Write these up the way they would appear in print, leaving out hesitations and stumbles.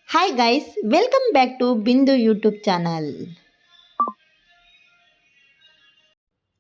Hi guys, welcome back to Bindu YouTube channel.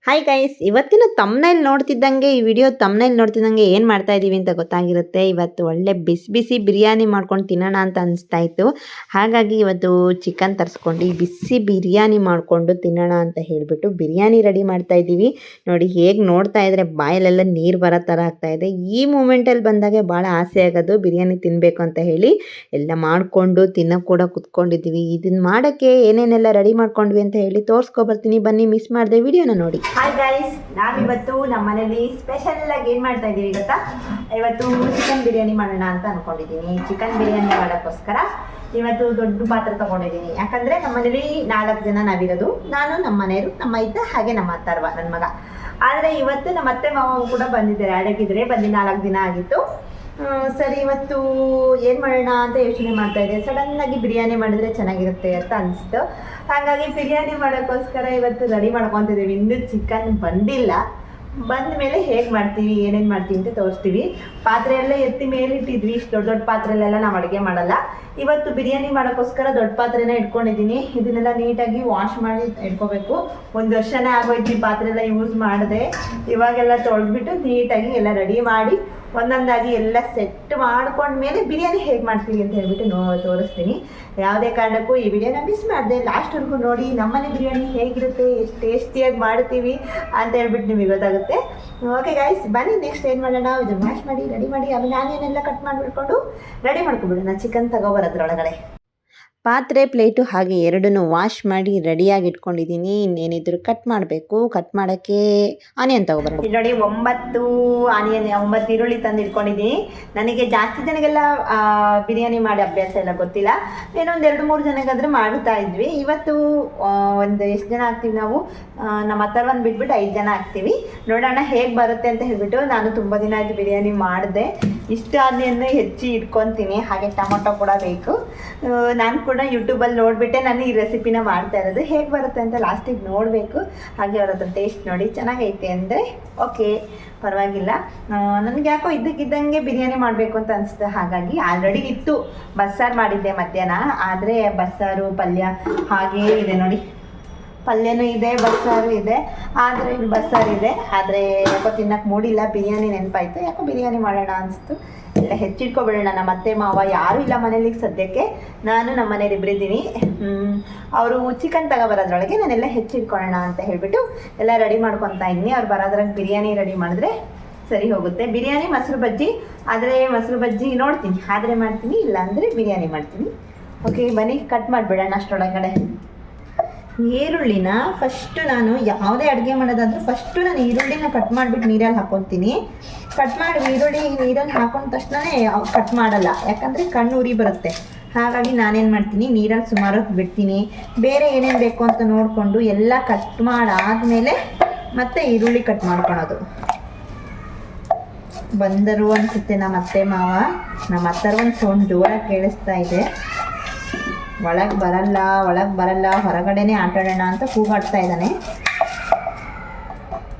Hi guys, ಇವತ್ತಿನ ತಮ್ನೈಲ್ ನೋಡ್ತಿದ್ದಂಗೆ ಈ video ತಮ್ನೈಲ್ ನೋಡ್ತಿದ್ದಂಗೆ ಏನು ಮಾಡ್ತಾ ಇದ್ದೀವಿ ಅಂತ ಗೊತ್ತಾಗಿರುತ್ತೆ. ಇವತ್ತು ಒಳ್ಳೆ ಬಿಸಿ ಬಿಸಿ ಬಿರಿಯಾನಿ ಮಾಡ್ಕೊಂಡು ತಿನ್ನೋಣ ಅಂತ ಅನಿಸ್ತಾ ಇತ್ತು. ಹಾಗಾಗಿ ಇವತ್ತು ಚಿಕನ್ ತರಿಸ್ಕೊಂಡು ಬಿಸಿ ಬಿರಿಯಾನಿ ಮಾಡಿಕೊಂಡು ತಿನ್ನೋಣ ಅಂತ ಹೇಳಿಬಿಟ್ಟು ಬಿರಿಯಾನಿ ರೆಡಿ ಮಾಡ್ತಾ ಇದ್ದೀವಿ. ನೋಡಿ ಹೇಗೆ ನೋಡ್ತಾ ಇದ್ರೆ ಬಾಯಲ್ಲೆಲ್ಲ ನೀರು ಬರೋ ಥರ ಆಗ್ತಾ ಇದೆ. ಈ ಮೂಮೆಂಟಲ್ಲಿ ಬಂದಾಗೆ ಭಾಳ ಆಸೆ ಆಗೋದು ಬಿರಿಯಾನಿ ತಿನ್ನಬೇಕು ಅಂತ ಹೇಳಿ ಎಲ್ಲ ಮಾಡಿಕೊಂಡು ತಿನ್ನೋಕೆ ಕೂಡ ಕುತ್ಕೊಂಡಿದ್ದೀವಿ. ಇದನ್ನು ಮಾಡೋಕ್ಕೆ ಏನೇನೆಲ್ಲ ರೆಡಿ ಮಾಡ್ಕೊಂಡ್ವಿ ಅಂತ ಹೇಳಿ ತೋರಿಸ್ಕೊಬರ್ತೀನಿ, ಬನ್ನಿ ಮಿಸ್ ಮಾಡಿದೆ ವಿಡಿಯೋನ ನೋಡಿ. ಹಾಯ್ ಗೈಸ್, ನಾವಿವತ್ತು ನಮ್ಮ ಮನೇಲಿ ಸ್ಪೆಷಲ್ ಆಗಿ ಏನು ಮಾಡ್ತಾ ಇದ್ದೀವಿ ಗೊತ್ತಾ? ಇವತ್ತು ಚಿಕನ್ ಬಿರಿಯಾನಿ ಮಾಡೋಣ ಅಂತ ಅಂದ್ಕೊಂಡಿದ್ದೀನಿ. ಚಿಕನ್ ಬಿರಿಯಾನಿ ಮಾಡೋಕ್ಕೋಸ್ಕರ ಇವತ್ತು ದೊಡ್ಡ ಪಾತ್ರೆ ತೊಗೊಂಡಿದ್ದೀನಿ. ಯಾಕಂದರೆ ನಮ್ಮ ಮನೇಲಿ 4 ಜನ ನಾವಿರೋದು. ನಾನು, ನಮ್ಮ ಮನೆಯವರು, ನಮ್ಮ ಇದ್ದ ಹಾಗೆ ನಮ್ಮ ಅತ್ತರ್ವ ನನ್ನ ಮಗ. ಆದರೆ ಇವತ್ತು ನಮ್ಮ ಅತ್ತೆ ಮಾವ ಕೂಡ ಬಂದಿದ್ದಾರೆ, ಅಡಗಿದ್ರೆ ಬಂದು 4 ದಿನ ಆಗಿತ್ತು. ಸರಿ, ಇವತ್ತು ಏನು ಮಾಡೋಣ ಅಂತ ಯೋಚನೆ ಮಾಡ್ತಾಯಿದ್ದೆ. ಸಡನ್ನಾಗಿ ಬಿರಿಯಾನಿ ಮಾಡಿದ್ರೆ ಚೆನ್ನಾಗಿರುತ್ತೆ ಅಂತ ಅನಿಸ್ತು. ಹಾಗಾಗಿ ಬಿರಿಯಾನಿ ಮಾಡೋಕ್ಕೋಸ್ಕರ ಇವತ್ತು ರೆಡಿ ಮಾಡ್ಕೊತಿದ್ದೀವಿ. ಇನ್ನೂ ಚಿಕನ್ ಬಂದಿಲ್ಲ. ಬಂದ ಮೇಲೆ ಹೇಗೆ ಮಾಡ್ತೀವಿ, ಏನೇನು ಮಾಡ್ತೀವಿ ಅಂತ ತೋರಿಸ್ತೀವಿ. ಪಾತ್ರೆ ಎಲ್ಲ ಎತ್ತಿ ಮೇಲಿಟ್ಟಿದ್ವಿ. ಇಷ್ಟು ದೊಡ್ಡ ದೊಡ್ಡ ಪಾತ್ರೆಯಲ್ಲೆಲ್ಲ ನಾವು ಅಡುಗೆ ಮಾಡಲ್ಲ. ಇವತ್ತು ಬಿರಿಯಾನಿ ಮಾಡೋಕ್ಕೋಸ್ಕರ ದೊಡ್ಡ ಪಾತ್ರೆನ ಇಟ್ಕೊಂಡಿದ್ದೀನಿ. ಇದನ್ನೆಲ್ಲ ನೀಟಾಗಿ ವಾಶ್ ಮಾಡಿ ಇಟ್ಕೋಬೇಕು. 1 ವರ್ಷನೇ ಆಗೋಯ್ತು ಈ ಪಾತ್ರೆ ಎಲ್ಲ ಯೂಸ್ ಮಾಡಿದೆ. ಇವಾಗೆಲ್ಲ ತೊಳೆದ್ಬಿಟ್ಟು ನೀಟಾಗಿ ಎಲ್ಲ ರೆಡಿ ಮಾಡಿ ಒಂದೊಂದಾಗಿ ಎಲ್ಲ ಸೆಟ್ ಮಾಡ್ಕೊಂಡ್ಮೇಲೆ ಬಿರಿಯಾನಿ ಹೇಗೆ ಮಾಡ್ತೀವಿ ಅಂತ ಹೇಳ್ಬಿಟ್ಟು ತೋರಿಸ್ತೀನಿ. ಯಾವುದೇ ಕಾರಣಕ್ಕೂ ಈ ವಿಡಿಯೋನ ಮಿಸ್ ಮಾಡಿದೆ, ಲಾಸ್ಟ್ವರೆಗೂ ನೋಡಿ. ನಮ್ಮನೆ ಬಿರಿಯಾನಿ ಹೇಗಿರುತ್ತೆ, ಎಷ್ಟು ಟೇಸ್ಟಿಯಾಗಿ ಮಾಡ್ತೀವಿ ಅಂತ ಹೇಳ್ಬಿಟ್ಟು ನಿಮಗೆ ಗೊತ್ತಾಗುತ್ತೆ. ಓಕೆ ಗೈಸ್, ಬನ್ನಿ ನೆಕ್ಸ್ಟ್ ಏನು ಮಾಡೋಣ, ಇದನ್ನು ಮ್ಯಾಶ್ ಮಾಡಿ ರೆಡಿ ಮಾಡಿ ಆಮೇಲೆ ಆನಿಯನ್ನೆಲ್ಲ ಕಟ್ ಮಾಡಿಬಿಟ್ಕೊಂಡು ರೆಡಿ ಮಾಡ್ಕೊಬಿಡೋಣ. ಚಿಕನ್ ತಗೊಬರೋದ್ರೊಳಗಡೆ ಪಾತ್ರೆ, ಪ್ಲೇಟು ಹಾಗೆ ಎರಡನ್ನೂ ವಾಶ್ ಮಾಡಿ ರೆಡಿಯಾಗಿ ಇಟ್ಕೊಂಡಿದ್ದೀನಿ. ಇನ್ನೇನಿದ್ರು ಕಟ್ ಮಾಡಬೇಕು. ಕಟ್ ಮಾಡೋಕ್ಕೆ ಆನಿಯನ್ ತೊಗೊಬರೋಣ. ಇಲ್ಲಿ ನೋಡಿ 9 ಆನಿಯನ್, 9 ಈರುಳ್ಳಿ ತಂದು ಇಟ್ಕೊಂಡಿದ್ದೀನಿ. ನನಗೆ ಜಾಸ್ತಿ ಜನಗೆಲ್ಲ ಬಿರಿಯಾನಿ ಮಾಡಿ ಅಭ್ಯಾಸ ಎಲ್ಲ ಗೊತ್ತಿಲ್ಲ. ಏನೊಂದು 2-3 ಜನಗಾದರೆ ಮಾಡ್ತಾ ಇದ್ವಿ. ಇವತ್ತು ಒಂದು ಎಷ್ಟು ಜನ ಆಗ್ತೀವಿ ನಾವು, ನಮ್ಮ ಹತ್ತರವನ್ನು ಬಿಟ್ಬಿಟ್ಟು 5 ಜನ ಆಗ್ತೀವಿ. ನೋಡೋಣ ಹೇಗೆ ಬರುತ್ತೆ ಅಂತ ಹೇಳ್ಬಿಟ್ಟು. ನಾನು ತುಂಬ ದಿನ ಆಯಿತು ಬಿರಿಯಾನಿ ಮಾಡಿದೆ. ಇಷ್ಟು ಆನಿಯನ್ನು ಹೆಚ್ಚಿ ಇಟ್ಕೊತೀನಿ. ಹಾಗೆ ಟೊಮೊಟೊ ಕೂಡ ಬೇಕು. ನಾನು ಕೂಡ ಯೂಟ್ಯೂಬಲ್ಲಿ ನೋಡಿಬಿಟ್ಟೆ ನಾನು ಈ ರೆಸಿಪಿನ ಮಾಡ್ತಾ ಇರೋದು. ಹೇಗೆ ಬರುತ್ತೆ ಅಂತ ಲಾಸ್ಟಿಗೆ ನೋಡಬೇಕು. ಹಾಗೆ ಅವ್ರ ಹತ್ರ ಟೇಸ್ಟ್ ನೋಡಿ ಚೆನ್ನಾಗೈತೆ ಅಂದರೆ ಓಕೆ, ಪರವಾಗಿಲ್ಲ. ನನಗೆ ಯಾಕೋ ಇದ್ದಕ್ಕಿದ್ದಂಗೆ ಬಿರಿಯಾನಿ ಮಾಡಬೇಕು ಅಂತ ಅನಿಸ್ತು. ಹಾಗಾಗಿ ಆಲ್ರೆಡಿ ಇತ್ತು, ಬಸ್ಸಾರು ಮಾಡಿದ್ದೆ ಮಧ್ಯಾಹ್ನ. ಆದರೆ ಬಸ್ಸಾರು ಪಲ್ಯ ಹಾಗೇ ಇದೆ ನೋಡಿ. ಪಲ್ಯನೂ ಇದೆ, ಬಸ್ಸಾರು ಇದೆ. ಆದರೆ ಇಲ್ಲಿ ಬಸ್ಸಾರು ಇದೆ, ಆದರೆ ಯಾಕೋ ತಿನ್ನಕ್ಕೆ ಮೂಡಿಲ್ಲ. ಬಿರಿಯಾನಿ ನೆನಪಾಯಿತು, ಯಾಕೋ ಬಿರಿಯಾನಿ ಮಾಡೋಣ ಅನಿಸ್ತು. ಎಲ್ಲ ಹೆಚ್ಚಿಟ್ಕೊಬಿಡೋಣ. ನಮ್ಮ ಅತ್ತೆ ಮಾವ ಯಾರೂ ಇಲ್ಲ ಮನೇಲಿ ಸದ್ಯಕ್ಕೆ. ನಾನು ನಮ್ಮ ಮನೇಲಿ ಇಬ್ಬರಿದ್ದೀನಿ. ಅವರು ಚಿಕನ್ ತಗೊಬರೋದ್ರೊಳಗೆ ನಾನೆಲ್ಲ ಹೆಚ್ಚಿಟ್ಕೊಳ್ಳೋಣ ಅಂತ ಹೇಳಿಬಿಟ್ಟು ಎಲ್ಲ ರೆಡಿ ಮಾಡ್ಕೊತಾ ಇದ್ದೀನಿ. ಅವ್ರು ಬರೋದ್ರಾಗ ಬಿರಿಯಾನಿ ರೆಡಿ ಮಾಡಿದ್ರೆ ಸರಿ ಹೋಗುತ್ತೆ. ಬಿರಿಯಾನಿ ಮೊಸರು ಬಜ್ಜಿ, ಆದರೆ ಮೊಸರು ಬಜ್ಜಿ ನೋಡ್ತೀನಿ, ಆದರೆ ಮಾಡ್ತೀನಿ, ಇಲ್ಲಾಂದರೆ ಬಿರಿಯಾನಿ ಮಾಡ್ತೀನಿ. ಓಕೆ, ಬನ್ನಿ ಕಟ್ ಮಾಡಿಬಿಡೋಣ. ಅಷ್ಟರೊಳಗಡೆ ಈರುಳ್ಳಿನ ಫಸ್ಟು ನಾನು ಯಾವುದೇ ಅಡುಗೆ ಮಾಡೋದಾದರೂ ಫಸ್ಟು ನಾನು ಈರುಳ್ಳಿನ ಕಟ್ ಮಾಡಿಬಿಟ್ಟು ನೀರಲ್ಲಿ ಹಾಕ್ಕೊತೀನಿ. ಕಟ್ ಮಾಡಿ ಈರುಳ್ಳಿ ನೀರಲ್ಲಿ ಹಾಕೊಂಡ ತಕ್ಷಣವೇ ಕಟ್ ಮಾಡಲ್ಲ, ಯಾಕಂದರೆ ಕಣ್ಣು ಉರಿ ಬರುತ್ತೆ. ಹಾಗಾಗಿ ನಾನೇನು ಮಾಡ್ತೀನಿ, ನೀರಲ್ಲಿ ಸುಮಾರು ಹೊತ್ತು ಬಿಡ್ತೀನಿ. ಬೇರೆ ಏನೇನು ಬೇಕು ಅಂತ ನೋಡಿಕೊಂಡು ಎಲ್ಲ ಕಟ್ ಮಾಡಾದಮೇಲೆ ಮತ್ತೆ ಈರುಳ್ಳಿ ಕಟ್ ಮಾಡ್ಕೊಳೋದು. ಬಂದರು ಅನಿಸುತ್ತೆ ನಮ್ಮ ಅತ್ತೆ ಮಾವ. ನಮ್ಮ ಹತ್ತರ ಒಂದು ಸೌಂಡ್ ಜೋರಾಗಿ ಕೇಳಿಸ್ತಾ ಇದೆ. ಒಳಗೆ ಬರಲ್ಲ, ಹೊರಗಡೆನೇ ಆಟಾಡೋಣ ಅಂತ ಕೂಗಾಡ್ತಾ ಇದ್ದಾನೆ.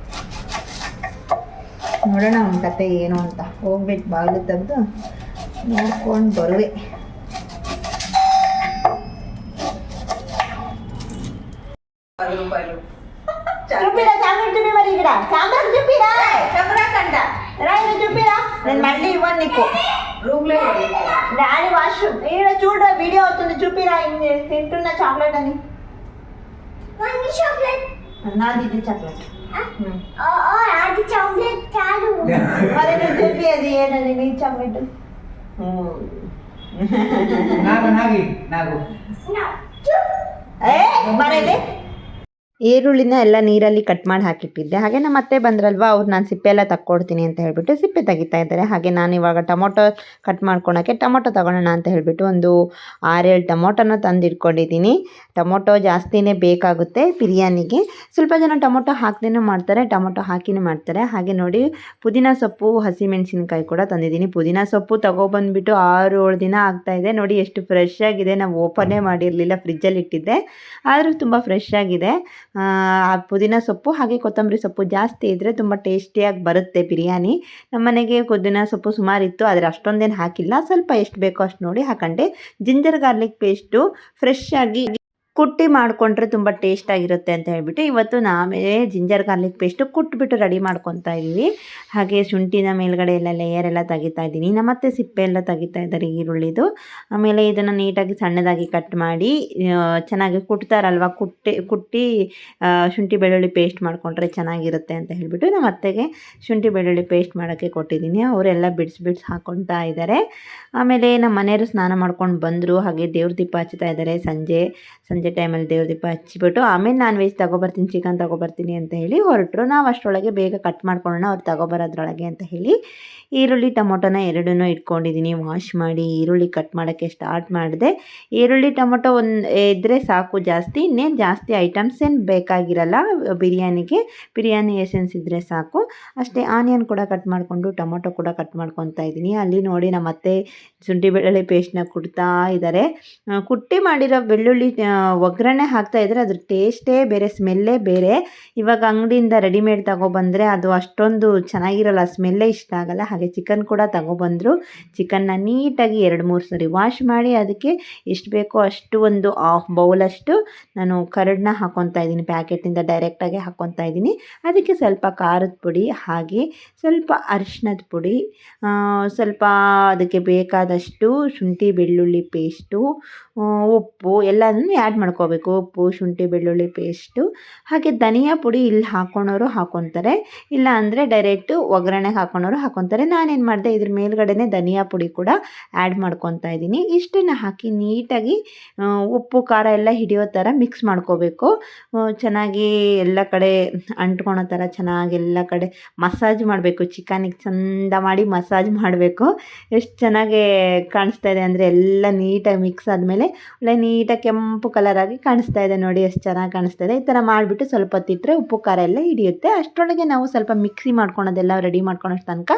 ನೋಡೋಣ ಅವನ ಕತೆ ಏನು ಅಂತ. ಹೋಗ್ಬಿಟ್ಟು ಬಾಗಿಲು ತೆಗೆದು ನೋಡ್ಕೊಂಡು ಬರುವೆ. నేను మళ్ళీ ఇవ్వను నీకు. డాడీ వాష్రూమ్ ఈడ చూడ వీడియో అవుతుంది, చూపిరా తింటున్న చాక్లెట్ అని. నాది ఇది చాక్లెట్. అది చాక్లెట్ కాదు. మరి నువ్వు చెప్పి అది ఏదని నీ చాక్లెట్. మరి ಈರುಳ್ಳಿನ ಎಲ್ಲ ನೀರಲ್ಲಿ ಕಟ್ ಮಾಡಿ ಹಾಕಿಟ್ಟಿದ್ದೆ. ಹಾಗೆ ನಮ್ಮ ಅತ್ತೆ ಬಂದ್ರಲ್ವ, ಅವ್ರು ನಾನು ಸಿಪ್ಪೆ ಎಲ್ಲ ತಕ್ಕೊಡ್ತೀನಿ ಅಂತ ಹೇಳಿಬಿಟ್ಟು ಸಿಪ್ಪೆ ತೆಗಿತಾ ಇದ್ದಾರೆ. ಹಾಗೆ ನಾನು ಇವಾಗ ಟೊಮೊಟೊ ಕಟ್ ಮಾಡ್ಕೊಳಕ್ಕೆ ಟೊಮೊಟೊ ತೊಗೊಳ್ಳೋಣ ಅಂತ ಹೇಳಿಬಿಟ್ಟು ಒಂದು 6-7 ಟೊಮೊಟೊನ ತಂದು ಇಟ್ಕೊಂಡಿದ್ದೀನಿ. ಟೊಮೊಟೊ ಜಾಸ್ತಿನೇ ಬೇಕಾಗುತ್ತೆ ಬಿರಿಯಾನಿಗೆ. ಸ್ವಲ್ಪ ಜನ ಟೊಮೊಟೊ ಹಾಕ್ದೇನೂ ಮಾಡ್ತಾರೆ, ಟೊಮೊಟೊ ಹಾಕಿನೂ ಮಾಡ್ತಾರೆ. ಹಾಗೆ ನೋಡಿ ಪುದೀನ ಸೊಪ್ಪು, ಹಸಿಮೆಣಸಿನ್ಕಾಯಿ ಕೂಡ ತಂದಿದ್ದೀನಿ. ಪುದೀನ ಸೊಪ್ಪು ತೊಗೊಬಂದುಬಿಟ್ಟು 6-7 ದಿನ ಆಗ್ತಾಯಿದೆ. ನೋಡಿ ಎಷ್ಟು ಫ್ರೆಶ್ ಆಗಿದೆ. ನಾವು ಓಪನ್ನೇ ಮಾಡಿರಲಿಲ್ಲ, ಫ್ರಿಜ್ಜಲ್ಲಿ ಇಟ್ಟಿದ್ದೆ, ಆದರೂ ತುಂಬ ಫ್ರೆಶ್ ಆಗಿದೆ. ಪುದೀನ ಸೊಪ್ಪು ಹಾಗೆ ಕೊತ್ತಂಬರಿ ಸೊಪ್ಪು ಜಾಸ್ತಿ ಇದ್ದರೆ ತುಂಬ ಟೇಸ್ಟಿಯಾಗಿ ಬರುತ್ತೆ ಬಿರಿಯಾನಿ. ನಮ್ಮ ಮನೆಗೆ ಪುದೀನ ಸೊಪ್ಪು ಸುಮಾರಿತ್ತು, ಆದರೆ ಅಷ್ಟೊಂದೇನು ಹಾಕಿಲ್ಲ, ಸ್ವಲ್ಪ ಎಷ್ಟು ಬೇಕೋ ಅಷ್ಟು ನೋಡಿ ಹಾಕೊಂಡೆ. ಜಿಂಜರ್ ಗಾರ್ಲಿಕ್ ಪೇಸ್ಟು ಫ್ರೆಶ್ ಆಗಿ ಕುಟ್ಟಿ ಮಾಡಿಕೊಂಡ್ರೆ ತುಂಬ ಟೇಸ್ಟಾಗಿರುತ್ತೆ ಅಂತ ಹೇಳ್ಬಿಟ್ಟು ಇವತ್ತು ನಾವೇ ಜಿಂಜರ್ ಗಾರ್ಲಿಕ್ ಪೇಸ್ಟು ಕುಟ್ಬಿಟ್ಟು ರೆಡಿ ಮಾಡ್ಕೊತಾ ಇದ್ದೀವಿ. ಹಾಗೆ ಶುಂಠಿನ ಮೇಲ್ಗಡೆ ಎಲ್ಲ ಲೇಯರ್ ಎಲ್ಲ ತೆಗಿತಾ ಇದ್ದೀನಿ. ನಮ್ಮತ್ತೆ ಸಿಪ್ಪೆ ಎಲ್ಲ ತೆಗಿತಾ ಇದ್ದಾರೆ ಈರುಳ್ಳಿದು. ಆಮೇಲೆ ಇದನ್ನು ನೀಟಾಗಿ ಸಣ್ಣದಾಗಿ ಕಟ್ ಮಾಡಿ ಚೆನ್ನಾಗಿ ಕುಟ್ತಾರಲ್ವ, ಕುಟ್ಟಿ ಶುಂಠಿ ಬೆಳ್ಳುಳ್ಳಿ ಪೇಸ್ಟ್ ಮಾಡಿಕೊಂಡ್ರೆ ಚೆನ್ನಾಗಿರುತ್ತೆ ಅಂತ ಹೇಳ್ಬಿಟ್ಟು ನಮ್ಮ ಅತ್ತೆಗೆ ಶುಂಠಿ ಬೆಳ್ಳುಳ್ಳಿ ಪೇಸ್ಟ್ ಮಾಡೋಕ್ಕೆ ಕೊಟ್ಟಿದ್ದೀನಿ. ಅವರೆಲ್ಲ ಬಿಡ್ಸ್ ಹಾಕ್ಕೊತಾ ಇದ್ದಾರೆ. ಆಮೇಲೆ ನಮ್ಮ ಮನೆಯವರು ಸ್ನಾನ ಮಾಡ್ಕೊಂಡು ಬಂದರು. ಹಾಗೆ ದೇವ್ರ ದೀಪ ಹಚ್ತಾ ಇದ್ದಾರೆ. ಸಂಜೆ ಟೈಮಲ್ಲಿ ದೇವ್ರ ದೀಪ ಹಚ್ಚಿಬಿಟ್ಟು ಆಮೇಲೆ ನಾನ್ ವೆಜ್ ತೊಗೊಬರ್ತೀನಿ, ಚಿಕನ್ ತೊಗೊಬರ್ತೀನಿ ಅಂತ ಹೇಳಿ ಹೊರಟರು. ನಾವು ಅಷ್ಟರೊಳಗೆ ಬೇಗ ಕಟ್ ಮಾಡ್ಕೊಳ್ಳೋಣ ಅವ್ರು ತೊಗೊಬರೋದ್ರೊಳಗೆ ಅಂತ ಹೇಳಿ ಈರುಳ್ಳಿ ಟೊಮೊಟೊನ ಎರಡನ್ನೂ ಇಟ್ಕೊಂಡಿದ್ದೀನಿ. ವಾಶ್ ಮಾಡಿ ಈರುಳ್ಳಿ ಕಟ್ ಮಾಡೋಕ್ಕೆ ಸ್ಟಾರ್ಟ್ ಮಾಡಿದೆ. ಈರುಳ್ಳಿ ಟೊಮೊಟೊ ಇದ್ದರೆ ಸಾಕು, ಜಾಸ್ತಿ ಇನ್ನೇನು ಜಾಸ್ತಿ ಐಟಮ್ಸ್ ಏನು ಬೇಕಾಗಿರಲ್ಲ ಬಿರಿಯಾನಿಗೆ. ಬಿರಿಯಾನಿ ಎಸೆನ್ಸ್ ಇದ್ದರೆ ಸಾಕು ಅಷ್ಟೇ. ಆನಿಯನ್ ಕೂಡ ಕಟ್ ಮಾಡಿಕೊಂಡು ಟೊಮೊಟೊ ಕೂಡ ಕಟ್ ಮಾಡ್ಕೊತಾ ಇದ್ದೀನಿ. ಅಲ್ಲಿ ನೋಡಿ ನಮ್ಮ ಅತ್ತೆ ಶುಂಠಿ ಬೆಳ್ಳುಳ್ಳಿ ಪೇಸ್ಟ್ನ ಕುಟ್ತಾ ಇದ್ದಾರೆ. ಕುಟ್ಟಿ ಮಾಡಿರೋ ಬೆಳ್ಳುಳ್ಳಿ ಒಗ್ಗರಣೆ ಹಾಕ್ತಾ ಇದ್ದರೆ ಅದ್ರ ಟೇಸ್ಟೇ ಬೇರೆ, ಸ್ಮೆಲ್ಲೇ ಬೇರೆ. ಇವಾಗ ಅಂಗಡಿಯಿಂದ ರೆಡಿಮೇಡ್ ತಗೊಬಂದರೆ ಅದು ಅಷ್ಟೊಂದು ಚೆನ್ನಾಗಿರಲ್ಲ, ಸ್ಮೆಲ್ಲೇ ಇಷ್ಟ ಆಗಲ್ಲ. ಹಾಗೆ ಚಿಕನ್ ಕೂಡ ತಗೊಬಂದರು. ಚಿಕನ್ನ ನೀಟಾಗಿ 2-3 ಸರಿ ವಾಶ್ ಮಾಡಿ ಅದಕ್ಕೆ ಎಷ್ಟು ಬೇಕೋ ಅಷ್ಟು ಒಂದು ಹಾಫ್ ಬೌಲಷ್ಟು ನಾನು ಕರಡನ್ನ ಹಾಕ್ಕೊತಾ ಇದ್ದೀನಿ. ಪ್ಯಾಕೆಟಿಂದ ಡೈರೆಕ್ಟಾಗಿ ಹಾಕ್ಕೊತಾ ಇದ್ದೀನಿ. ಅದಕ್ಕೆ ಸ್ವಲ್ಪ ಖಾರದ ಪುಡಿ, ಹಾಗೆ ಸ್ವಲ್ಪ ಅರಿಶಿಣದ ಪುಡಿ, ಸ್ವಲ್ಪ ಅದಕ್ಕೆ ಬೇಕಾದಷ್ಟು ಶುಂಠಿ ಬೆಳ್ಳುಳ್ಳಿ ಪೇಸ್ಟು, ಉಪ್ಪು ಎಲ್ಲನೂ ಆ್ಯಡ್ ಮಾಡ್ಕೋಬೇಕು. ಉಪ್ಪು, ಶುಂಠಿ ಬೆಳ್ಳುಳ್ಳಿ ಪೇಸ್ಟು, ಹಾಗೆ ಧನಿಯಾ ಪುಡಿ ಇಲ್ಲಿ ಹಾಕ್ಕೊಳೋರು ಹಾಕ್ಕೊತಾರೆ, ಇಲ್ಲ ಅಂದರೆ ಡೈರೆಕ್ಟು ಒಗ್ಗರಣೆಗೆ ಹಾಕ್ಕೊಳೋರು ಹಾಕ್ಕೊತಾರೆ. ನಾನೇನು ಮಾಡಿದೆ, ಇದ್ರ ಮೇಲ್ಗಡೆನೇ ಧನಿಯಾ ಪುಡಿ ಕೂಡ ಆ್ಯಡ್ ಮಾಡ್ಕೊತಾ ಇದ್ದೀನಿ. ಇಷ್ಟನ್ನು ಹಾಕಿ ನೀಟಾಗಿ ಉಪ್ಪು ಖಾರ ಎಲ್ಲ ಹಿಡಿಯೋ ಥರ ಮಿಕ್ಸ್ ಮಾಡ್ಕೋಬೇಕು. ಚೆನ್ನಾಗಿ ಎಲ್ಲ ಕಡೆ ಅಂಟ್ಕೊಳೋ ಥರ ಚೆನ್ನಾಗಿ ಎಲ್ಲ ಕಡೆ ಮಸಾಜ್ ಮಾಡಬೇಕು. ಚಿಕನಿಗೆ ಚಂದ ಮಾಡಿ ಮಸಾಜ್ ಮಾಡಬೇಕು. ಎಷ್ಟು ಚೆನ್ನಾಗಿ ಕಾಣಿಸ್ತಾ ಇದೆ ಅಂದರೆ ಎಲ್ಲ ನೀಟಾಗಿ ಮಿಕ್ಸ್ ಆದಮೇಲೆ ಒಳ್ಳೆ ನೀಟಾಗಿ ಕೆಂಪು ಕಲರಾಗಿ ಕಾಣಿಸ್ತಾ ಇದೆ. ನೋಡಿ ಎಷ್ಟು ಚೆನ್ನಾಗಿ ಕಾಣಿಸ್ತಾ ಇದೆ. ಈ ಥರ ಮಾಡಿಬಿಟ್ಟು ಸ್ವಲ್ಪ ಹೊತ್ತಿಟ್ಟರೆ ಉಪ್ಪು ಖಾರ ಎಲ್ಲ ಹಿಡಿಯುತ್ತೆ. ಅಷ್ಟರೊಳಗೆ ನಾವು ಸ್ವಲ್ಪ ಮಿಕ್ಸಿ ಮಾಡ್ಕೊಳೋದೆಲ್ಲ ರೆಡಿ ಮಾಡ್ಕೊಳೋ ತನಕ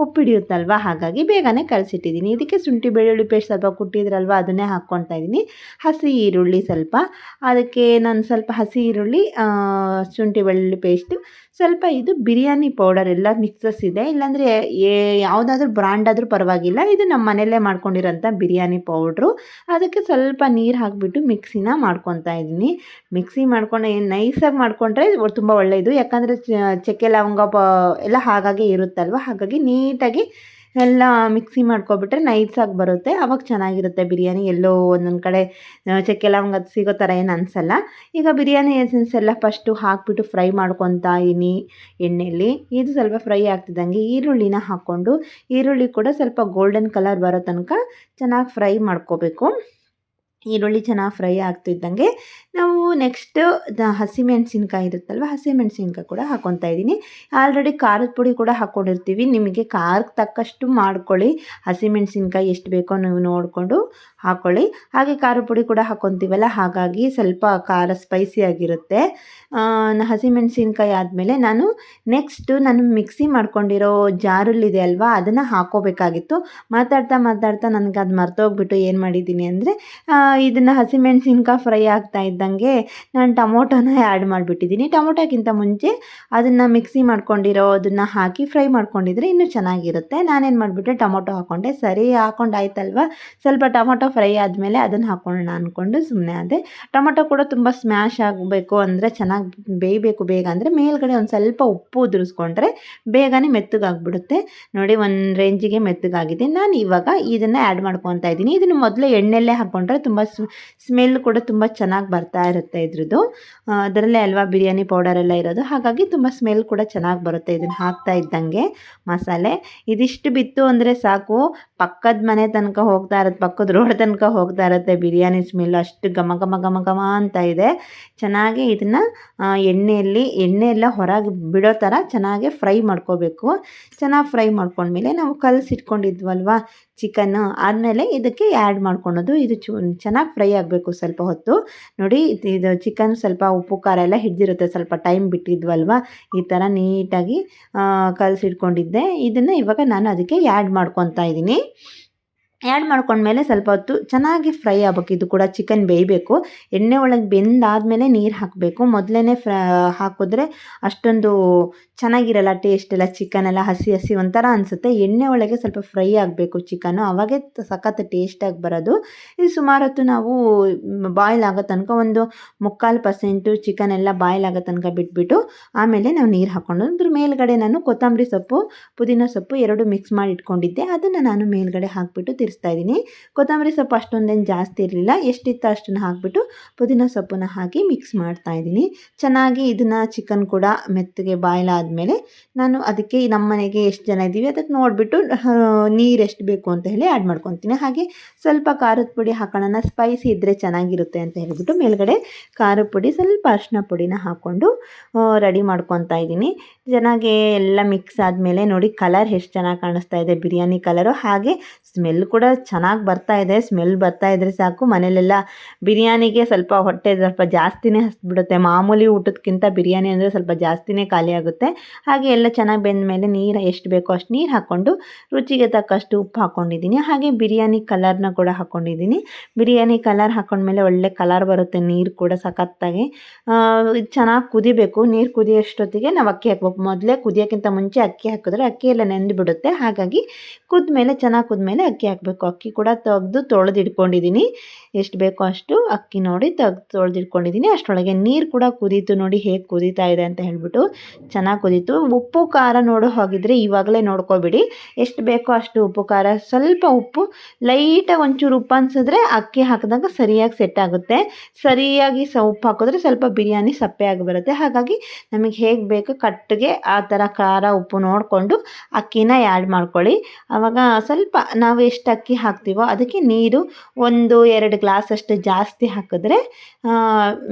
ಉಪ್ಪು ಹಿಡಿಯುತ್ತಲ್ವ, ಹಾಗಾಗಿ ಬೇಗನೆ ಕಳಿಸಿಟ್ಟಿದ್ದೀನಿ. ಇದಕ್ಕೆ ಶುಂಠಿ ಬೆಳ್ಳುಳ್ಳಿ ಪೇಸ್ಟ್ ಸ್ವಲ್ಪ ಕುಟ್ಟಿದ್ರಲ್ವ ಅದನ್ನೇ ಹಾಕ್ಕೊತಾ ಇದ್ದೀನಿ. ಹಸಿ ಈರುಳ್ಳಿ ಸ್ವಲ್ಪ, ಅದಕ್ಕೆ ನಾನು ಸ್ವಲ್ಪ ಹಸಿ ಈರುಳ್ಳಿ, ಶುಂಠಿ ಬೆಳ್ಳುಳ್ಳಿ ಪೇಸ್ಟು, ಸ್ವಲ್ಪ ಇದು ಬಿರಿಯಾನಿ ಪೌಡರ್ ಎಲ್ಲ ಮಿಕ್ಸಸ್ ಇದೆ. ಇಲ್ಲಾಂದರೆ ಯಾವುದಾದ್ರೂ ಬ್ರ್ಯಾಂಡ್ ಆದರೂ ಪರವಾಗಿಲ್ಲ, ಇದು ನಮ್ಮ ಮನೆಯಲ್ಲೇ ಮಾಡ್ಕೊಂಡಿರೋಂಥ ಬಿರಿಯಾನಿ ಪೌಡ್ರು. ಅದಕ್ಕೆ ಸ್ವಲ್ಪ ನೀರು ಹಾಕಿಬಿಟ್ಟು ಮಿಕ್ಸಿನ ಮಾಡ್ಕೊತಾ ಇದ್ದೀನಿ. ಮಿಕ್ಸಿ ಮಾಡ್ಕೊಂಡು ನೈಸಾಗಿ ಮಾಡಿಕೊಂಡ್ರೆ ತುಂಬ ಒಳ್ಳೆಯದು. ಯಾಕಂದರೆ ಚಕ್ಕೆ ಲವಂಗ ಎಲ್ಲ ಹಾಗಾಗಿ ಇರುತ್ತಲ್ವ, ಹಾಗಾಗಿ ನೀಟಾಗಿ ಎಲ್ಲ ಮಿಕ್ಸಿ ಮಾಡ್ಕೊಬಿಟ್ರೆ ನೈಸಾಗಿ ಬರುತ್ತೆ. ಆವಾಗ ಚೆನ್ನಾಗಿರುತ್ತೆ ಬಿರಿಯಾನಿ. ಎಲ್ಲೋ ಒಂದೊಂದು ಕಡೆ ಚಕ್ಕೆ ಲವಂಗ ಸಿಗೋ ಥರ ಏನು ಅನಿಸಲ್ಲ. ಈಗ ಬಿರಿಯಾನಿ ಎಸೆನ್ಸ್ ಎಲ್ಲ ಫಸ್ಟು ಹಾಕಿಬಿಟ್ಟು ಫ್ರೈ ಮಾಡ್ಕೊತಾ ಇದ್ದೀನಿ ಎಣ್ಣೆಯಲ್ಲಿ. ಇದು ಸ್ವಲ್ಪ ಫ್ರೈ ಆಗ್ತಿದ್ದಂಗೆ ಈರುಳ್ಳಿನ ಹಾಕ್ಕೊಂಡು, ಈರುಳ್ಳಿ ಕೂಡ ಸ್ವಲ್ಪ ಗೋಲ್ಡನ್ ಕಲರ್ ಬರೋ ತನಕ ಚೆನ್ನಾಗಿ ಫ್ರೈ ಮಾಡ್ಕೋಬೇಕು. ಈರುಳ್ಳಿ ಚೆನ್ನಾಗಿ ಫ್ರೈ ಆಗ್ತಿದ್ದಂಗೆ ನಾವು ನೆಕ್ಸ್ಟ್ ಹಸಿಮೆಣ್ಸಿನ್ಕಾಯಿ ಇರುತ್ತಲ್ವ, ಹಸಿಮೆಣ್ಸಿನ್ಕಾಯಿ ಕೂಡ ಹಾಕ್ಕೊತಾ ಇದ್ದೀನಿ. ಆಲ್ರೆಡಿ ಖಾರದ ಪುಡಿ ಕೂಡ ಹಾಕ್ಕೊಂಡಿರ್ತೀವಿ. ನಿಮಗೆ ಖಾರಕ್ಕೆ ತಕ್ಕಷ್ಟು ಮಾಡ್ಕೊಳ್ಳಿ. ಹಸಿಮೆಣ್ಸಿನ್ಕಾಯಿ ಎಷ್ಟು ಬೇಕೋ ನೀವು ನೋಡಿಕೊಂಡು ಹಾಕ್ಕೊಳ್ಳಿ. ಹಾಗೆ ಖಾರದ ಪುಡಿ ಕೂಡ ಹಾಕ್ಕೊತೀವಲ್ಲ, ಹಾಗಾಗಿ ಸ್ವಲ್ಪ ಖಾರ ಸ್ಪೈಸಿ ಆಗಿರುತ್ತೆ. ಹಸಿಮೆಣ್ಸಿನ್ಕಾಯಿ ಆದಮೇಲೆ ನಾನು ಮಿಕ್ಸಿ ಮಾಡ್ಕೊಂಡಿರೋ ಜಾರಲ್ಲಿದೆ ಅಲ್ವಾ, ಅದನ್ನು ಹಾಕ್ಕೋಬೇಕಾಗಿತ್ತು. ಮಾತಾಡ್ತಾ ನನಗೆ ಅದು ಮರ್ತೋಗ್ಬಿಟ್ಟು ಏನು ಮಾಡಿದ್ದೀನಿ ಅಂದರೆ, ಇದನ್ನು ಹಸಿಮೆಣ್ಸಿನ್ಕಾಯಿ ಫ್ರೈ ಆಗ್ತಾ ಇದ್ದಂಗೆ ನಾನು ಟೊಮೊಟೊನ ಆ್ಯಡ್ ಮಾಡಿಬಿಟ್ಟಿದ್ದೀನಿ. ಟೊಮೊಟೊಕ್ಕಿಂತ ಮುಂಚೆ ಅದನ್ನು ಮಿಕ್ಸಿ ಮಾಡ್ಕೊಂಡಿರೋದನ್ನು ಹಾಕಿ ಫ್ರೈ ಮಾಡ್ಕೊಂಡಿದ್ರೆ ಇನ್ನೂ ಚೆನ್ನಾಗಿರುತ್ತೆ. ನಾನೇನು ಮಾಡಿಬಿಟ್ಟೆ, ಟೊಮೊಟೊ ಹಾಕ್ಕೊಂಡೆ. ಸರಿ ಹಾಕ್ಕೊಂಡಾಯ್ತಲ್ವ, ಸ್ವಲ್ಪ ಟೊಮೊಟೊ ಫ್ರೈ ಆದಮೇಲೆ ಅದನ್ನು ಹಾಕ್ಕೊಳ್ಳೋಣ ಅಂದ್ಕೊಂಡು ಸುಮ್ಮನೆ ಆದೆ. ಟೊಮೊಟೊ ಕೂಡ ತುಂಬ ಸ್ಮ್ಯಾಶ್ ಆಗಬೇಕು ಅಂದರೆ, ಚೆನ್ನಾಗಿ ಬೇಯಬೇಕು ಬೇಗ ಅಂದರೆ ಮೇಲ್ಗಡೆ ಒಂದು ಸ್ವಲ್ಪ ಉಪ್ಪು ಉದುರಿಸ್ಕೊಂಡ್ರೆ ಬೇಗನೆ ಮೆತ್ತಗಾಗ್ಬಿಡುತ್ತೆ. ನೋಡಿ ಒಂದು ರೇಂಜಿಗೆ ಮೆತ್ತಗಾಗಿದೆ. ನಾನು ಇವಾಗ ಇದನ್ನು ಆ್ಯಡ್ ಮಾಡ್ಕೊತಾ ಇದ್ದೀನಿ. ಇದನ್ನು ಮೊದಲೇ ಎಣ್ಣೆಲ್ಲೇ ಹಾಕ್ಕೊಂಡ್ರೆ ತುಂಬ ಸ್ಮೆಲ್ ಕೂಡ ತುಂಬ ಚೆನ್ನಾಗಿ ಬರ್ತಾ ಇರುತ್ತೆ ಇದ್ರದ್ದು. ಅದರಲ್ಲೇ ಅಲ್ವಾ ಬಿರಿಯಾನಿ ಪೌಡರ್ ಎಲ್ಲ ಇರೋದು, ಹಾಗಾಗಿ ತುಂಬ ಸ್ಮೆಲ್ ಕೂಡ ಚೆನ್ನಾಗಿ ಬರುತ್ತೆ ಇದನ್ನು ಹಾಕ್ತಾ ಇದ್ದಂಗೆ. ಮಸಾಲೆ ಇದಿಷ್ಟು ಬಿತ್ತು ಅಂದರೆ ಸಾಕು, ಪಕ್ಕದ ಮನೆ ತನಕ ಹೋಗ್ತಾ ಇರುತ್ತೆ, ಪಕ್ಕದ ರೋಡ್ ತನಕ ಹೋಗ್ತಾ ಇರುತ್ತೆ ಬಿರಿಯಾನಿ ಸ್ಮೆಲ್. ಅಷ್ಟು ಘಮ ಘಮ ಘಮ ಘಮ ಅಂತ ಇದೆ. ಚೆನ್ನಾಗಿ ಇದನ್ನು ಎಣ್ಣೆ ಎಲ್ಲ ಹೊರಗೆ ಬಿಡೋ ಥರ ಚೆನ್ನಾಗಿ ಫ್ರೈ ಮಾಡ್ಕೋಬೇಕು. ಚೆನ್ನಾಗಿ ಫ್ರೈ ಮಾಡ್ಕೊಂಡ್ಮೇಲೆ ನಾವು ಕಲಸಿಟ್ಕೊಂಡಿದ್ವಲ್ವ ಚಿಕನ್ನು, ಆದಮೇಲೆ ಇದಕ್ಕೆ ಆ್ಯಡ್ ಮಾಡ್ಕೊಳೋದು. ಇದು ಚೆನ್ನಾಗಿ ಫ್ರೈ ಆಗಬೇಕು ಸ್ವಲ್ಪ ಹೊತ್ತು. ನೋಡಿ ಇದು ಚಿಕನ್ ಸ್ವಲ್ಪ ಉಪ್ಪು ಖಾರ ಎಲ್ಲ ಹಿಡಿದಿರುತ್ತೆ, ಸ್ವಲ್ಪ ಟೈಮ್ ಬಿಟ್ಟಿದ್ವಲ್ವ. ಈ ಥರ ನೀಟಾಗಿ ಕಲಸಿಟ್ಕೊಂಡಿದ್ದೆ. ಇದನ್ನು ಇವಾಗ ನಾನು ಅದಕ್ಕೆ ಆ್ಯಡ್ ಮಾಡ್ಕೊತಾ ಇದ್ದೀನಿ. ಆ್ಯಡ್ ಮಾಡ್ಕೊಂಡ್ಮೇಲೆ ಸ್ವಲ್ಪ ಹೊತ್ತು ಚೆನ್ನಾಗಿ ಫ್ರೈ ಆಗ್ಬೇಕು. ಇದು ಕೂಡ ಚಿಕನ್ ಬೇಯಬೇಕು. ಎಣ್ಣೆ ಒಳಗೆ ಬೆಂದಾದಮೇಲೆ ನೀರು ಹಾಕಬೇಕು. ಮೊದಲೇ ಹಾಕಿದ್ರೆ ಅಷ್ಟೊಂದು ಚೆನ್ನಾಗಿರಲ್ಲ, ಟೇಸ್ಟ್ ಎಲ್ಲ ಚಿಕನ್ ಎಲ್ಲ ಹಸಿ ಹಸಿ ಒಂಥರ ಅನಿಸುತ್ತೆ. ಎಣ್ಣೆ ಒಳಗೆ ಸ್ವಲ್ಪ ಫ್ರೈ ಆಗಬೇಕು ಚಿಕನ್ನು, ಅವಾಗೇ ಸಖತ್ ಟೇಸ್ಟಾಗಿ ಬರೋದು. ಇದು ಸುಮಾರು ಹೊತ್ತು ನಾವು ಬಾಯ್ಲ್ ಆಗೋ ತನಕ ಒಂದು 3/4% ಚಿಕನ್ ಎಲ್ಲ ಬಾಯ್ಲ್ ಆಗೋ ತನಕ ಬಿಟ್ಬಿಟ್ಟು ಆಮೇಲೆ ನಾವು ನೀರು ಹಾಕ್ಕೊಂಡು ಅದ್ರ ಮೇಲ್ಗಡೆ ನಾನು ಕೊತ್ತಂಬರಿ ಸೊಪ್ಪು, ಪುದೀನ ಸೊಪ್ಪು 2 ಮಿಕ್ಸ್ ಮಾಡಿ ಇಟ್ಕೊಂಡಿದ್ದೆ. ಅದನ್ನು ನಾನು ಮೇಲ್ಗಡೆ ಹಾಕಿಬಿಟ್ಟು ತಿರ್ಸ್ತಾ ಇದ್ದೀನಿ. ಕೊತ್ತಂಬರಿ ಸೊಪ್ಪು ಅಷ್ಟೊಂದೇನು ಜಾಸ್ತಿ ಇರಲಿಲ್ಲ, ಎಷ್ಟಿತ್ತು ಅಷ್ಟನ್ನು ಹಾಕಿಬಿಟ್ಟು ಪುದೀನ ಸೊಪ್ಪನ್ನು ಹಾಕಿ ಮಿಕ್ಸ್ ಮಾಡ್ತಾ ಇದ್ದೀನಿ. ಚೆನ್ನಾಗಿ ಇದನ್ನು ಚಿಕನ್ ಕೂಡ ಮೆತ್ತಗೆ ಬಾಯ್ಲ್ ಆದಮೇಲೆ ನಾನು ಅದಕ್ಕೆ ನಮ್ಮ ಮನೆಗೆ ಎಷ್ಟು ಜನ ಇದ್ದೀವಿ ಅದಕ್ಕೆ ನೋಡಿಬಿಟ್ಟು ನೀರು ಎಷ್ಟು ಬೇಕು ಅಂತ ಹೇಳಿ ಆ್ಯಡ್ ಮಾಡ್ಕೊತೀನಿ. ಹಾಗೆ ಸ್ವಲ್ಪ ಖಾರದ ಪುಡಿ ಹಾಕೋಣ, ಸ್ಪೈಸಿ ಇದ್ದರೆ ಚೆನ್ನಾಗಿರುತ್ತೆ ಅಂತ ಹೇಳಿಬಿಟ್ಟು ಮೇಲ್ಗಡೆ ಖಾರದ ಪುಡಿ, ಸ್ವಲ್ಪ ಅರಿಶಿನ ಪುಡಿನ ಹಾಕ್ಕೊಂಡು ರೆಡಿ ಮಾಡ್ಕೊತಾ ಇದ್ದೀನಿ. ಚೆನ್ನಾಗಿ ಎಲ್ಲ ಮಿಕ್ಸ್ ಆದಮೇಲೆ ನೋಡಿ ಕಲರ್ ಎಷ್ಟು ಚೆನ್ನಾಗಿ ಕಾಣಿಸ್ತಾ ಇದೆ, ಬಿರಿಯಾನಿ ಕಲರು. ಹಾಗೆ ಸ್ಮೆಲ್ ಕೂಡ ಚೆನ್ನಾಗಿ ಬರ್ತಾ ಇದೆ. ಸ್ಮೆಲ್ ಬರ್ತಾ ಇದ್ರೆ ಸಾಕು ಮನೇಲೆಲ್ಲ ಬಿರಿಯಾನಿಗೆ ಸ್ವಲ್ಪ ಹೊಟ್ಟೆ ಸ್ವಲ್ಪ ಜಾಸ್ತಿನೇ ಹಸ್ಬಿಡುತ್ತೆ. ಮಾಮೂಲಿ ಊಟಕ್ಕಿಂತ ಬಿರಿಯಾನಿ ಅಂದರೆ ಸ್ವಲ್ಪ ಜಾಸ್ತಿನೇ ಖಾಲಿ ಆಗುತ್ತೆ. ಹಾಗೆ ಎಲ್ಲ ಚೆನ್ನಾಗಿ ಬೆಂದ ಮೇಲೆ ನೀರು ಎಷ್ಟು ಬೇಕೋ ಅಷ್ಟು ನೀರು ಹಾಕ್ಕೊಂಡು ರುಚಿಗೆ ತಕ್ಕಷ್ಟು ಉಪ್ಪು ಹಾಕ್ಕೊಂಡಿದ್ದೀನಿ. ಹಾಗೆ ಬಿರಿಯಾನಿ ಕಲರ್ನ ಕೂಡ ಹಾಕ್ಕೊಂಡಿದ್ದೀನಿ. ಬಿರಿಯಾನಿ ಕಲರ್ ಹಾಕ್ಕೊಂಡ್ಮೇಲೆ ಒಳ್ಳೆ ಕಲರ್ ಬರುತ್ತೆ. ನೀರು ಕೂಡ ಸಖತ್ತಾಗಿ ಇದು ಚೆನ್ನಾಗಿ ಕುದಿಬೇಕು. ನೀರು ಕುದಿಯೋಷ್ಟೊತ್ತಿಗೆ ನಾವು ಅಕ್ಕಿ ಹಾಕ್ಬೇಕು. ಮೊದಲೇ ಕುದಿಯೋಕ್ಕಿಂತ ಮುಂಚೆ ಅಕ್ಕಿ ಹಾಕಿದ್ರೆ ಅಕ್ಕಿ ಎಲ್ಲ ನೆಂದು ಬಿಡುತ್ತೆ. ಹಾಗಾಗಿ ಚೆನ್ನಾಗಿ ಕುದ್ಮೇಲೆ ಅಕ್ಕಿ ಹಾಕಬೇಕು. ಅಕ್ಕಿ ಕೂಡ ತೆಗೆದು ತೊಳೆದಿಟ್ಕೊಂಡಿದ್ದೀನಿ. ಎಷ್ಟು ಬೇಕೋ ಅಷ್ಟು ಅಕ್ಕಿ ನೋಡಿ ತೊಳೆದಿಟ್ಕೊಂಡಿದ್ದೀನಿ. ಅಷ್ಟರೊಳಗೆ ನೀರು ಕೂಡ ಕುದೀತು. ನೋಡಿ ಹೇಗೆ ಕುದೀತಾ ಇದೆ ಅಂತ ಹೇಳ್ಬಿಟ್ಟು ಚೆನ್ನಾಗಿ ಕುದೀತು. ಉಪ್ಪು ಖಾರ ನೋಡೋ ಹಾಗಿದ್ರೆ ಇವಾಗಲೇ ನೋಡ್ಕೊಬಿಡಿ, ಎಷ್ಟು ಬೇಕೋ ಅಷ್ಟು ಉಪ್ಪು ಖಾರ. ಸ್ವಲ್ಪ ಉಪ್ಪು ಲೈಟಾಗಿ ಒಂಚೂರು ಉಪ್ಪು ಅನಿಸಿದ್ರೆ ಅಕ್ಕಿ ಹಾಕಿದಾಗ ಸರಿಯಾಗಿ ಸೆಟ್ ಆಗುತ್ತೆ. ಸರಿಯಾಗಿ ಉಪ್ಪು ಹಾಕಿದ್ರೆ ಸ್ವಲ್ಪ ಬಿರಿಯಾನಿ ಸಪ್ಪೆಯಾಗಿ ಬರುತ್ತೆ. ಹಾಗಾಗಿ ನಮಗೆ ಹೇಗೆ ಬೇಕು ಕಟ್ಟಿಗೆ ಆ ಥರ ಖಾರ ಉಪ್ಪು ನೋಡಿಕೊಂಡು ಅಕ್ಕಿನ ಆ್ಯಡ್ ಮಾಡ್ಕೊಳ್ಳಿ. ಆವಾಗ ಸ್ವಲ್ಪ ನಾವು ಎಷ್ಟು ಅಕ್ಕಿ ಹಾಕ್ತೀವೋ ಅದಕ್ಕೆ ನೀರು 1-2 ಗ್ಲಾಸ್ ಅಷ್ಟು ಜಾಸ್ತಿ ಹಾಕಿದ್ರೆ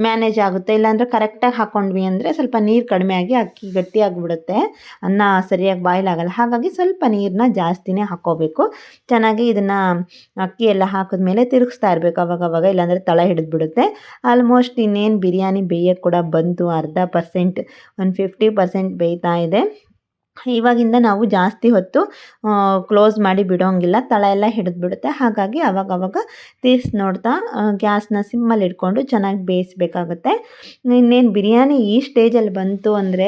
ಮ್ಯಾನೇಜ್ ಆಗುತ್ತೆ. ಇಲ್ಲಾಂದರೆ ಕರೆಕ್ಟಾಗಿ ಹಾಕ್ಕೊಂಡ್ವಿ ಅಂದರೆ ಸ್ವಲ್ಪ ನೀರು ಕಡಿಮೆ ಆಗಿ ಅಕ್ಕಿ ಗಟ್ಟಿಯಾಗಿಬಿಡುತ್ತೆ, ಅನ್ನ ಸರಿಯಾಗಿ ಬಾಯ್ಲ್ ಆಗಲ್ಲ. ಹಾಗಾಗಿ ಸ್ವಲ್ಪ ನೀರನ್ನ ಜಾಸ್ತಿನೇ ಹಾಕ್ಕೋಬೇಕು. ಚೆನ್ನಾಗಿ ಇದನ್ನು ಅಕ್ಕಿ ಎಲ್ಲ ಹಾಕಿದ್ಮೇಲೆ ತಿರುಗಿಸ್ತಾ ಇರಬೇಕು ಅವಾಗವಾಗ, ಇಲ್ಲಾಂದರೆ ತಳ ಹಿಡಿದ್ಬಿಡುತ್ತೆ. ಆಲ್ಮೋಸ್ಟ್ ಇನ್ನೇನು ಬಿರಿಯಾನಿ ಬೇಯೋಕ್ಕೆ ಕೂಡ ಬಂತು. 1/2%, 50% ಬೇಯ್ತಾ ಇದೆ. ಇವಾಗಿಂದ ನಾವು ಜಾಸ್ತಿ ಹೊತ್ತು ಕ್ಲೋಸ್ ಮಾಡಿ ಬಿಡೋಂಗಿಲ್ಲ, ತಳ ಎಲ್ಲ ಹಿಡಿದ್ಬಿಡುತ್ತೆ. ಹಾಗಾಗಿ ಅವಾಗವಾಗ ನೋಡ್ತಾ ಗ್ಯಾಸ್ನ ಸಿಮ್ಮಲ್ಲಿ ಇಟ್ಕೊಂಡು ಚೆನ್ನಾಗಿ ಬೇಯಿಸ್ಬೇಕಾಗುತ್ತೆ. ಇನ್ನೇನು ಬಿರಿಯಾನಿ ಈ ಸ್ಟೇಜಲ್ಲಿ ಬಂತು ಅಂದರೆ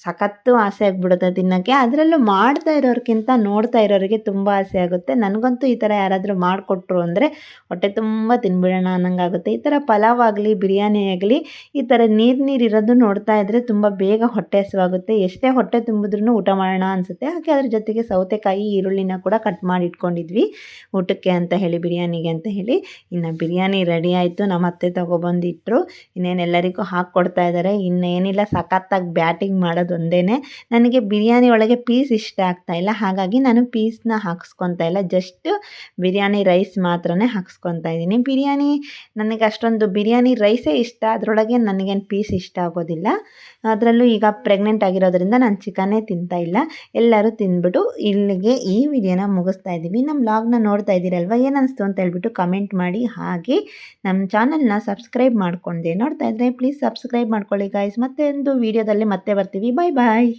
ಸಖತ್ತು ಆಸೆ ಆಗಿಬಿಡುತ್ತೆ ತಿನ್ನೋಕ್ಕೆ. ಅದರಲ್ಲೂ ಮಾಡ್ತಾ ಇರೋರ್ಗಿಂತ ನೋಡ್ತಾ ಇರೋರಿಗೆ ತುಂಬ ಆಸೆ ಆಗುತ್ತೆ. ನನಗಂತೂ ಈ ಥರ ಯಾರಾದರೂ ಮಾಡಿಕೊಟ್ರು ಅಂದರೆ ಹೊಟ್ಟೆ ತುಂಬ ತಿನ್ಬಿಡೋಣ ಅನ್ನಂಗಾಗುತ್ತೆ. ಈ ಥರ ಪಲಾವ್ ಆಗಲಿ ಬಿರಿಯಾನಿ ಆಗಲಿ ಈ ಥರ ನೀರು ಇರೋದು ನೋಡ್ತಾ ಇದ್ದರೆ ತುಂಬ ಬೇಗ ಹೊಟ್ಟೆ ಹಸಿವಾಗುತ್ತೆ. ಎಷ್ಟೇ ಹೊಟ್ಟೆ ತುಂಬಿದ್ರೂ ಊಟ ಮಾಡೋಣ ಅನಿಸುತ್ತೆ. ಹಾಗೆ ಅದ್ರ ಜೊತೆಗೆ ಸೌತೆಕಾಯಿ, ಈರುಳ್ಳಿನ ಕೂಡ ಕಟ್ ಮಾಡಿ ಇಟ್ಕೊಂಡಿದ್ವಿ ಊಟಕ್ಕೆ ಅಂತ ಹೇಳಿ, ಬಿರಿಯಾನಿಗೆ ಅಂತ ಹೇಳಿ. ಇನ್ನು ಬಿರಿಯಾನಿ ರೆಡಿ ಆಯಿತು. ನಮ್ಮ ಅತ್ತೆ ತೊಗೊಬಂದಿಟ್ಟರು. ಇನ್ನೇನು ಎಲ್ಲರಿಗೂ ಹಾಕ್ಕೊಡ್ತಾ ಇದ್ದಾರೆ. ಇನ್ನೇನಿಲ್ಲ, ಸಖತ್ತಾಗಿ ಬ್ಯಾಟಿಂಗ್ ಮಾಡೋದು ಒಂದೇ. ನನಗೆ ಬಿರಿಯಾನಿ ಒಳಗೆ ಪೀಸ್ ಇಷ್ಟ ಆಗ್ತಾಯಿಲ್ಲ, ಹಾಗಾಗಿ ನಾನು ಪೀಸ್ನ ಹಾಕ್ಸ್ಕೊತಾ ಇಲ್ಲ. ಜಸ್ಟ್ ಬಿರಿಯಾನಿ ರೈಸ್ ಮಾತ್ರನೇ ಹಾಕ್ಸ್ಕೊತಾ ಇದ್ದೀನಿ. ಬಿರಿಯಾನಿ ನನಗೆ ಅಷ್ಟೊಂದು ಬಿರಿಯಾನಿ ರೈಸೇ ಇಷ್ಟ, ಅದರೊಳಗೆ ನನಗೇನು ಪೀಸ್ ಇಷ್ಟ ಆಗೋದಿಲ್ಲ. ಅದರಲ್ಲೂ ಈಗ ಪ್ರೆಗ್ನೆಂಟ್ ಆಗಿರೋದ್ರಿಂದ ನಾನು ಚಿಕನ್ನೇ ತಿಂತಾ ಇಲ್ಲ. ಎಲ್ಲರೂ ತಿಂದ್ಬಿಟ್ಟು ಇಲ್ಲಿಗೆ ಈ ವಿಡಿಯೋನ ಮುಗಿಸ್ತಾ ಇದ್ದೀವಿ. ನಮ್ಮ ವ್ಲಾಗ್ನ ನೋಡ್ತಾ ಇದ್ದೀರಲ್ವ, ಏನನ್ನಿಸ್ತು ಅಂತ ಹೇಳ್ಬಿಟ್ಟು ಕಮೆಂಟ್ ಮಾಡಿ. ಹಾಗೆ ನಮ್ಮ ಚಾನಲ್ನ ಸಬ್ಸ್ಕ್ರೈಬ್ ಮಾಡ್ಕೊಂಡೆ ನೋಡ್ತಾ ಇದ್ದರೆ ಪ್ಲೀಸ್ ಸಬ್ಸ್ಕ್ರೈಬ್ ಮಾಡ್ಕೊಳ್ಳಿ ಗೈಸ್. ಮತ್ತೆ ಒಂದು ವಿಡಿಯೋದಲ್ಲಿ ಮತ್ತೆ ಬರ್ತೀವಿ. ಬಾಯ್ ಬಾಯ್.